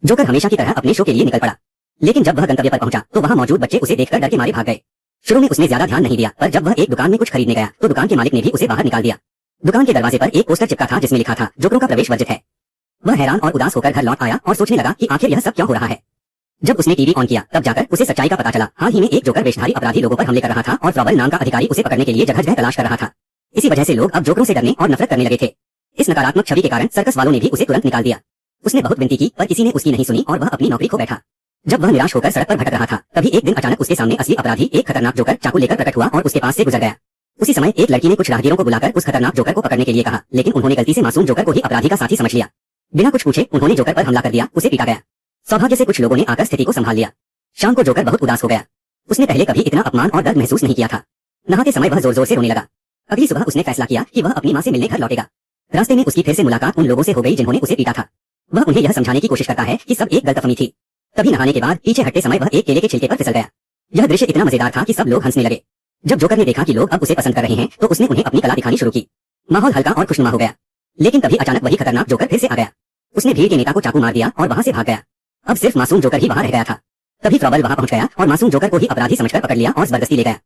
Joker हमेशा की तरह अपने शो के लिए निकल पड़ा, लेकिन जब वह गंतव्य पर पहुंचा तो वहां मौजूद बच्चे उसे देखकर डर के मारे भाग गए। शुरू में उसने ज्यादा ध्यान नहीं दिया, पर जब वह एक दुकान में कुछ खरीदने गया तो दुकान के मालिक ने भी उसे बाहर निकाल दिया। दुकान के दरवाजे पर एक पोस्टर चिपका था जिसमें लिखा था, जोकरों का प्रवेश वर्जित है। वह हैरान और उदास होकर घर लौट आया और सोचने लगा कि आखिर यह सब क्यों हो रहा है। जब उसने टीवी ऑन किया तब जाकर उसे सच्चाई का पता चला। हाल ही में एक जोकर वेशधारी अपराधी लोगों पर हमले कर रहा था और फ्रॉबल नाम का अधिकारी उसे पकड़ने के लिए जगह जगह तलाश कर रहा था। इसी वजह से लोग अब जोकरों से डरने और नफरत करने लगे थे। इस नकारात्मक छवि के कारण सर्कस वालों ने भी उसे तुरंत निकाल दिया। उसने बहुत विनती की पर किसी ने उसकी नहीं सुनी और वह अपनी नौकरी खो बैठा। जब वह निराश होकर सड़क पर भटक रहा था तभी एक दिन अचानक उसके सामने असली अपराधी एक खतरनाक जोकर चाकू लेकर प्रकट हुआ और उसके पास से गुजर गया। उसी समय एक लड़की ने कुछ राहगीरों को बुलाकर उस खतरनाक जोकर को पकड़ने के लिए कहा, लेकिन उन्होंने गलती से मासूम जोकर को ही अपराधी का साथी समझ लिया। बिना कुछ पूछे उन्होंने जोकर पर हमला कर दिया, उसे पीटा गया। सौभाग्य से कुछ लोगों ने आकर स्थिति को संभाल लिया। शाम को जोकर बहुत उदास हो गया। उसने पहले कभी इतना अपमान और दर्द महसूस नहीं किया था। नहाते समय वह जोर जोर से रोने लगा। अगली सुबह उसने फैसला किया कि वह अपनी माँ से मिलने घर लौटेगा। रास्ते में उसकी फिर से मुलाकात उन लोगों से हो गई जिन्होंने उसे पीटा था। वह उन्हें यह समझाने की कोशिश करता है कि सब एक गलतफहमी थी। तभी नहाने के बाद पीछे हटते समय वह एक केले के छिलके पर फिसल गया। यह दृश्य इतना मजेदार था कि सब लोग हंसने लगे। जब जोकर ने देखा कि लोग अब उसे पसंद कर रहे हैं तो उसने उन्हें अपनी कला दिखानी शुरू की। माहौल हल्का और खुशनुमा हो गया। लेकिन तभी अचानक वही खतरनाक जोकर फिर से आ गया। उसने भीड़ के नेता को चाकू मार दिया और वहां से भाग गया। अब सिर्फ मासूम जोकर ही वहां रह गया था। तभी फ्रॉबल वहां पहुंच गया और मासूम जोकर को ही अपराधी समझकर पकड़ लिया और जबरदस्ती ले गया।